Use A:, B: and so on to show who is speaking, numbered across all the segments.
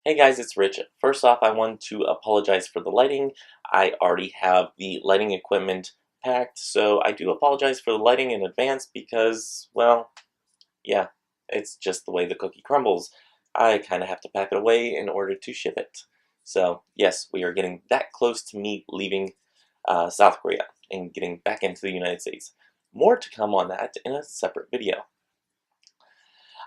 A: Hey guys, it's Rich. First off, I want to apologize for the lighting. I already have the lighting equipment packed, so I do apologize for the lighting in advance because, well, yeah, it's just the way the cookie crumbles. I kind of have to pack it away in order to ship it. So, yes, we are getting that close to me leaving South Korea and getting back into the United States. More to come on that in a separate video.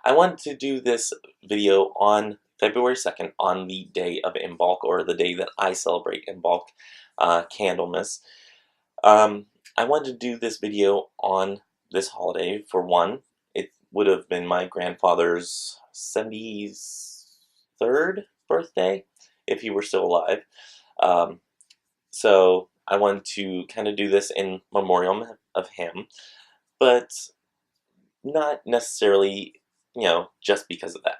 A: I wanted to do this video on February 2nd, on the day of Imbolc, or the day that I celebrate Imbolc, Candlemas. I wanted to do this video on this holiday. For one, it would have been my grandfather's 73rd birthday, if he were still alive. So I wanted to kind of do this in memoriam of him, but not necessarily, just because of that.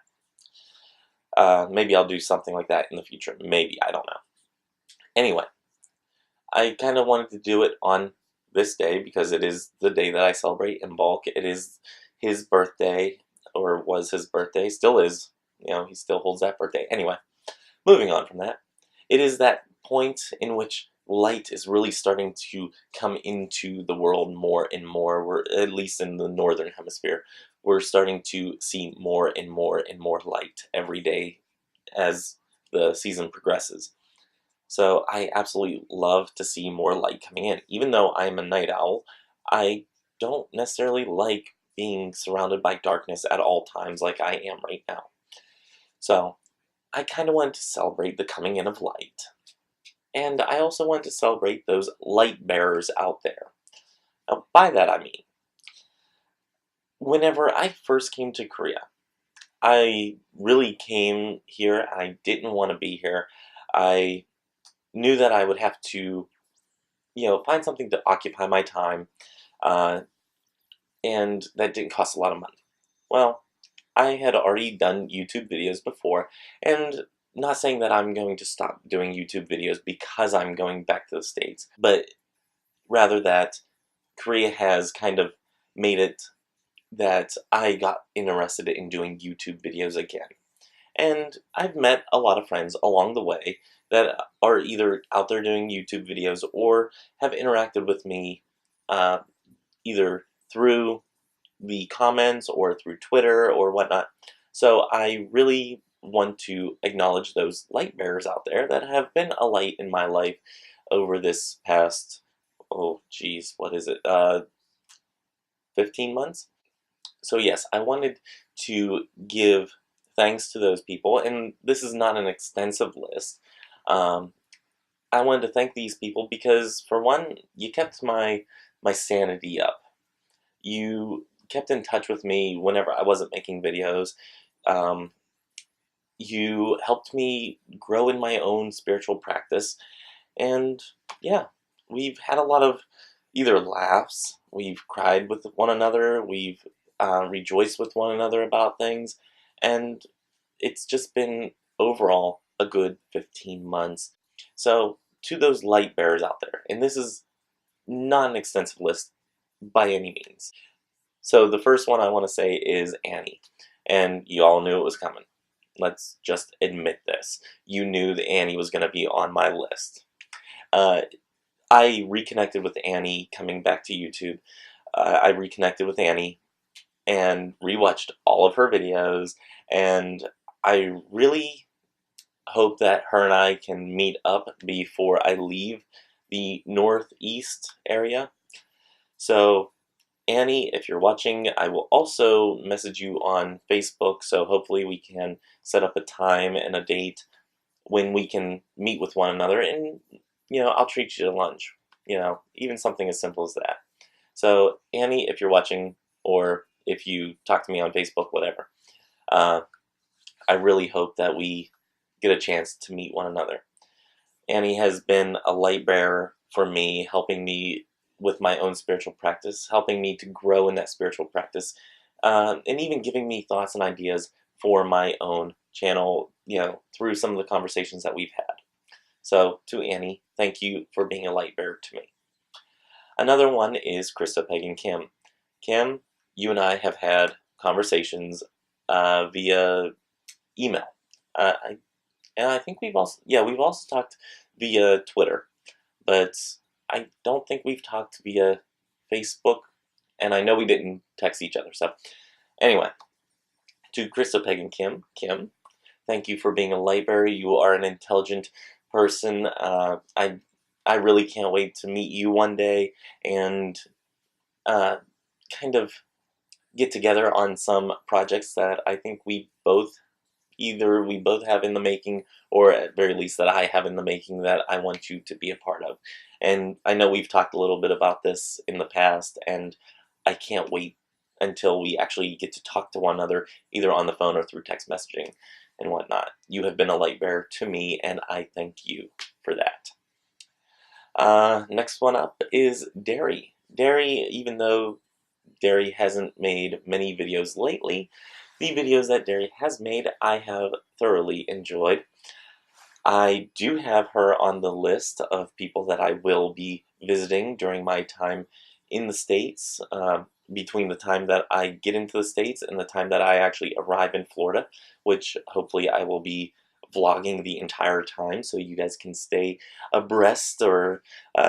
A: Maybe I'll do something like that in the future. Maybe, I don't know. Anyway, I kind of wanted to do it on this day because it is the day that I celebrate Imbolc. It is his birthday, or was his birthday, still is. He still holds that birthday. Anyway, moving on from that. It is that point in which light is really starting to come into the world more and more. We're, at least in the northern hemisphere, we're starting to see more and more and more light every day as the season progresses. So I absolutely love to see more light coming in. Even though I'm a night owl, I don't necessarily like being surrounded by darkness at all times like I am right now. So I kind of wanted to celebrate the coming in of light. And I also wanted to celebrate those light bearers out there. Now, by that I mean, whenever I first came to Korea, I really came here. I didn't want to be here. I knew that I would have to, find something to occupy my time, and that didn't cost a lot of money. Well, I had already done YouTube videos before, and not saying that I'm going to stop doing YouTube videos because I'm going back to the States, but rather that Korea has kind of made it that I got interested in doing YouTube videos again. And I've met a lot of friends along the way that are either out there doing YouTube videos or have interacted with me either through the comments or through Twitter or whatnot. So I really want to acknowledge those light bearers out there that have been a light in my life over this past, oh geez, what is it, 15 months? So yes, I wanted to give thanks to those people, and this is not an extensive list. I wanted to thank these people because, for one, you kept my sanity up. You kept in touch with me whenever I wasn't making videos. Um, you helped me grow in my own spiritual practice, and yeah, we've had a lot of either laughs, we've cried with one another, we've rejoiced with one another about things, and it's just been overall a good 15 months. So, to those light bearers out there, and this is not an extensive list by any means. So, the first one I want to say is Annie, and you all knew it was coming. Let's just admit this. You knew that Annie was going to be on my list. Uh, I reconnected with Annie coming back to YouTube. I reconnected with Annie and rewatched all of her videos, and I really hope that her and I can meet up before I leave the Northeast area. So, Annie, if you're watching, I will also message you on Facebook, so hopefully we can set up a time and a date when we can meet with one another, and, I'll treat you to lunch, even something as simple as that. So, Annie, if you're watching, or if you talk to me on Facebook, whatever, I really hope that we get a chance to meet one another. Annie has been a light bearer for me, helping me with my own spiritual practice, helping me to grow in that spiritual practice, and even giving me thoughts and ideas for my own channel, through some of the conversations that we've had. So, to Annie, thank you for being a light bearer to me. Another one is Christo-Pagan Kim. Kim, you and I have had conversations via email. And I think we've also talked via Twitter, but I don't think we've talked via Facebook, and I know we didn't text each other. So anyway, to Christo-Pagan Kim, thank you for being a light bearer. You are an intelligent person. I really can't wait to meet you one day and uh, kind of get together on some projects that I think we both have in the making, or at very least that I have in the making, that I want you to be a part of. And I know we've talked a little bit about this in the past, and I can't wait until we actually get to talk to one another, either on the phone or through text messaging and whatnot. You have been a light bearer to me, and I thank you for that. Next one up is Derry. Derry, even though Derry hasn't made many videos lately, the videos that Derry has made I have thoroughly enjoyed. I do have her on the list of people that I will be visiting during my time in the States, between the time that I get into the States and the time that I actually arrive in Florida, which hopefully I will be vlogging the entire time so you guys can stay abreast or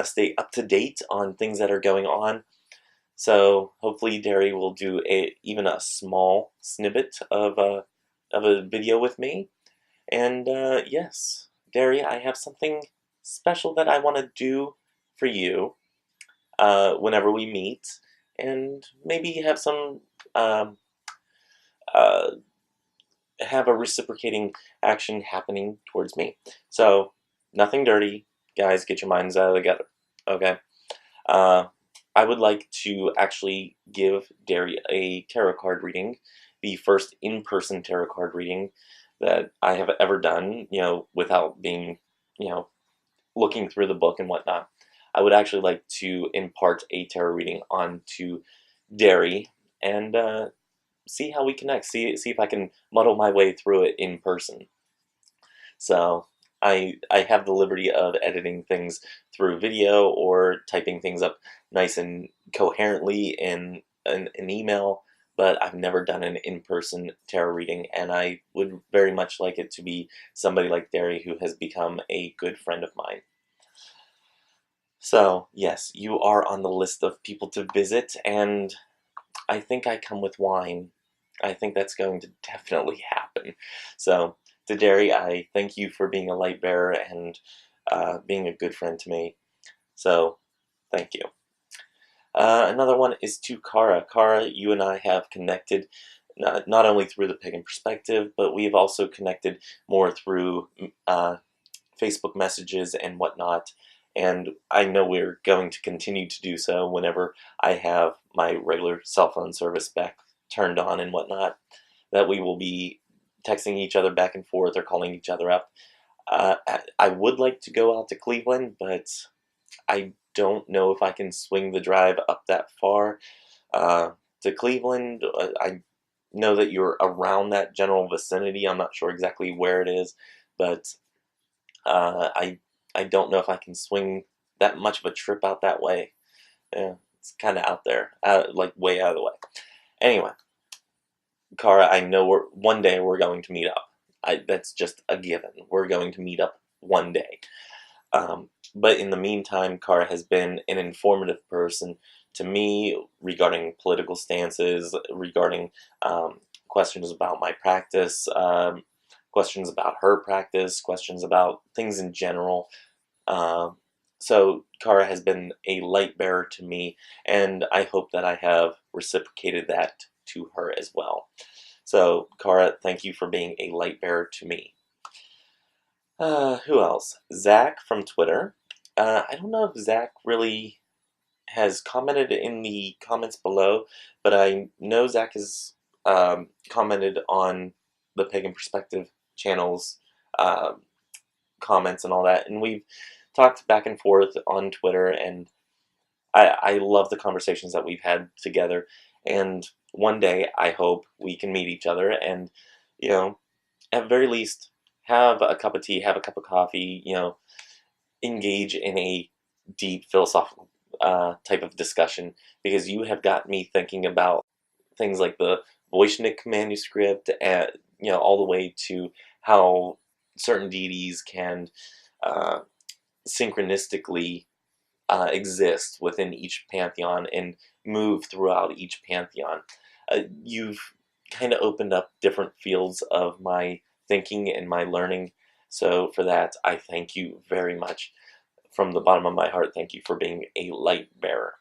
A: stay up to date on things that are going on. So hopefully Derry will do even a small snippet of a video with me. And yes, Derry, I have something special that I want to do for you whenever we meet, and maybe um, uh, have a reciprocating action happening towards me. So nothing dirty, guys. Get your minds out of the gutter. Okay. Uh, I would like to actually give Derry a tarot card reading, the first in-person tarot card reading that I have ever done, without being, looking through the book and whatnot. I would actually like to impart a tarot reading onto Derry and see how we connect, see if I can muddle my way through it in person. So I have the liberty of editing things through video or typing things up nice and coherently in an email, but I've never done an in-person tarot reading, and I would very much like it to be somebody like Derry, who has become a good friend of mine. So yes, you are on the list of people to visit, and I think I come with wine. I think that's going to definitely happen. So, to Derry, I thank you for being a light bearer and being a good friend to me. So, thank you. Another one is to Kara. Kara, you and I have connected not only through the pagan perspective, but we have also connected more through Facebook messages and whatnot. And I know we're going to continue to do so whenever I have my regular cell phone service back turned on and whatnot, that we will be texting each other back and forth or calling each other up. I would like to go out to Cleveland, but I don't know if I can swing the drive up that far to Cleveland. I know that you're around that general vicinity. I'm not sure exactly where it is, but I don't know if I can swing that much of a trip out that way. Yeah, it's kind of out there, like way out of the way. Anyway, Kara, I know one day we're going to meet up. That's just a given. We're going to meet up one day. But in the meantime, Kara has been an informative person to me regarding political stances, regarding questions about my practice, questions about her practice, questions about things in general. So Kara has been a light bearer to me, and I hope that I have reciprocated that to her as well. So Kara, thank you for being a light bearer to me. Who else? Zach from Twitter. I don't know if Zach really has commented in the comments below, but I know Zach has commented on the Pagan Perspective channel's comments and all that, and we've talked back and forth on Twitter, and I love the conversations that we've had together, and one day I hope we can meet each other and, at the very least, have a cup of tea, have a cup of coffee, engage in a deep philosophical type of discussion, because you have got me thinking about things like the Voynich manuscript, and all the way to how certain deities can uh, synchronistically exist within each pantheon and move throughout each pantheon. You've kind of opened up different fields of my thinking and my learning, so for that I thank you very much. From the bottom of my heart, thank you for being a light bearer.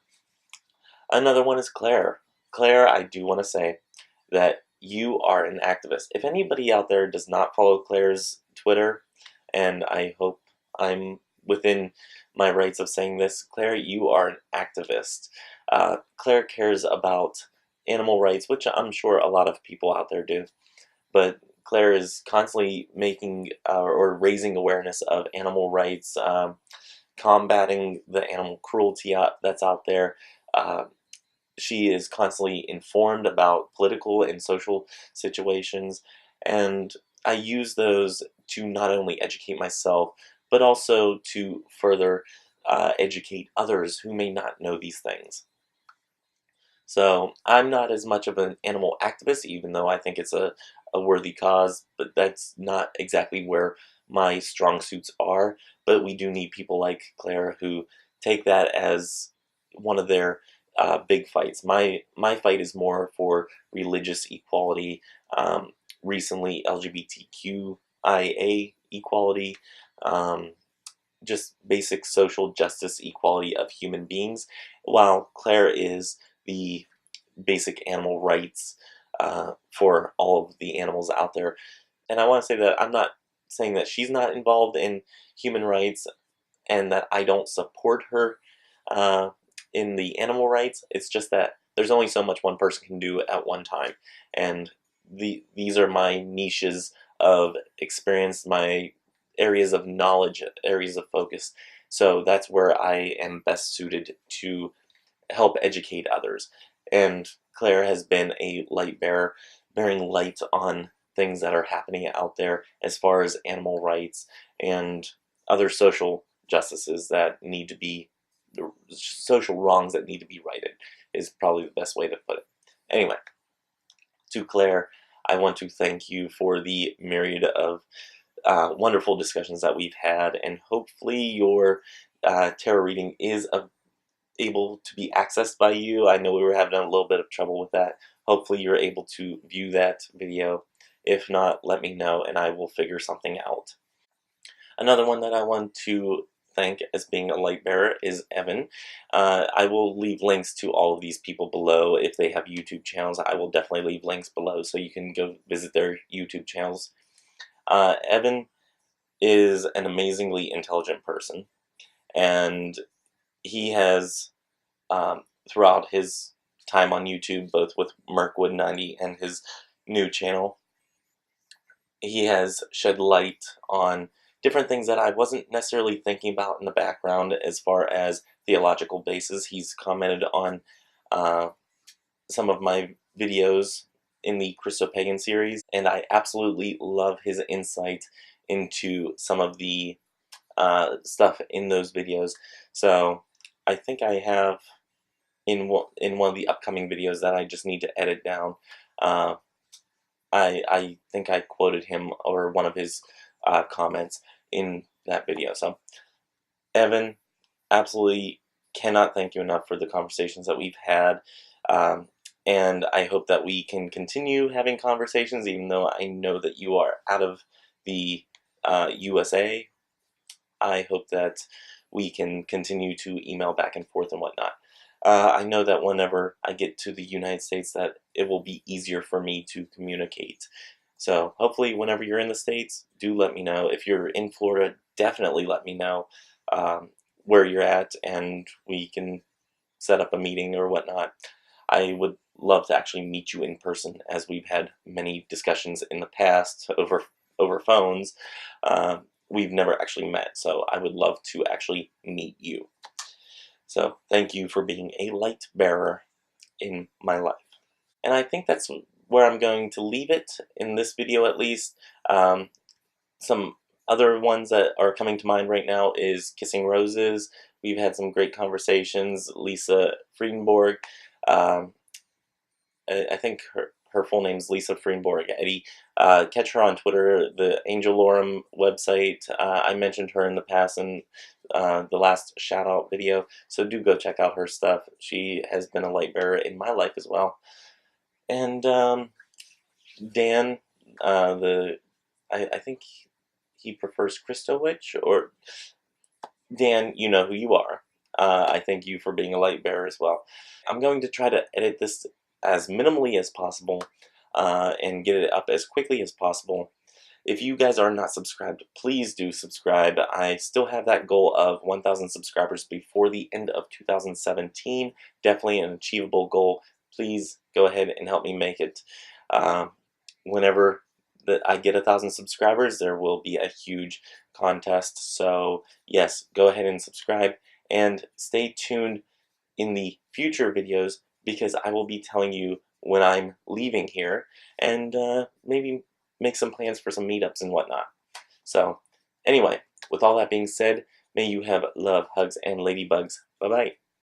A: Another one is Claire. Claire, I do want to say that you are an activist. If anybody out there does not follow Claire's Twitter, and I hope I'm within my rights of saying this, Claire, you are an activist. Claire cares about animal rights, which I'm sure a lot of people out there do, but Claire is constantly making or raising awareness of animal rights, combating the animal cruelty that's out there. Uh, she is constantly informed about political and social situations, and I use those to not only educate myself, but also to further educate others who may not know these things. So I'm not as much of an animal activist, even though I think it's a worthy cause, but that's not exactly where my strong suits are. But we do need people like Claire who take that as one of their big fights. My fight is more for religious equality, recently LGBTQIA equality, um, just basic social justice equality of human beings, while Claire is the basic animal rights for all of the animals out there. And I want to say that I'm not saying that she's not involved in human rights and that I don't support her uh, in the animal rights. It's just that there's only so much one person can do at one time. And these are my niches of experience, my areas of knowledge, areas of focus. So that's where I am best suited to help educate others. And Claire has been a light bearer, bearing light on things that are happening out there as far as animal rights and other social justices that need to be, social wrongs that need to be righted, is probably the best way to put it. Anyway, to Claire, I want to thank you for the myriad of wonderful discussions that we've had, and hopefully your tarot reading is able to be accessed by you. I know we were having a little bit of trouble with that. Hopefully you're able to view that video. If not, let me know and I will figure something out. Another one that I want to thank as being a light bearer is Evan. I will leave links to all of these people below. If they have YouTube channels, I will definitely leave links below so you can go visit their YouTube channels. Evan is an amazingly intelligent person, and he has, throughout his time on YouTube, both with Mirkwood90 and his new channel, he has shed light on different things that I wasn't necessarily thinking about in the background as far as theological basis. He's commented on uh, some of my videos in the Christo-Pagan series, and I absolutely love his insight into some of the stuff in those videos. So I think I have in one of the upcoming videos that I just need to edit down. Uh, I think I quoted him or one of his comments in that video. So Evan, absolutely cannot thank you enough for the conversations that we've had. Um, and I hope that we can continue having conversations, even though I know that you are out of the USA. I hope that we can continue to email back and forth and whatnot. I know that whenever I get to the United States that it will be easier for me to communicate. So hopefully whenever you're in the States, do let me know. If you're in Florida, definitely let me know where you're at and we can set up a meeting or whatnot. I would love to actually meet you in person, as we've had many discussions in the past over phones. We've never actually met, so I would love to actually meet you. So thank you for being a light bearer in my life. And I think that's where I'm going to leave it in this video, at least. Some other ones that are coming to mind right now is Kissing Roses. We've had some great conversations. Lisa Friedenborg, I think her her full name's Lisa Freenborg Eddy. Catch her on Twitter, the Angel Lorem website. I mentioned her in the past in the last shout out video, so do go check out her stuff. She has been a light bearer in my life as well. And Dan, I think he prefers Christo Witch, or Dan, you know who you are. I thank you for being a light bearer as well. I'm going to try to edit this as minimally as possible and get it up as quickly as possible. If you guys are not subscribed, please do subscribe. I still have that goal of 1,000 subscribers before the end of 2017. Definitely an achievable goal. Please go ahead and help me make it. Whenever I get 1,000 subscribers, there will be a huge contest. So yes, go ahead and subscribe and stay tuned in the future videos, because I will be telling you when I'm leaving here, and maybe make some plans for some meetups and whatnot. So anyway, with all that being said, may you have love, hugs, and ladybugs. Bye-bye.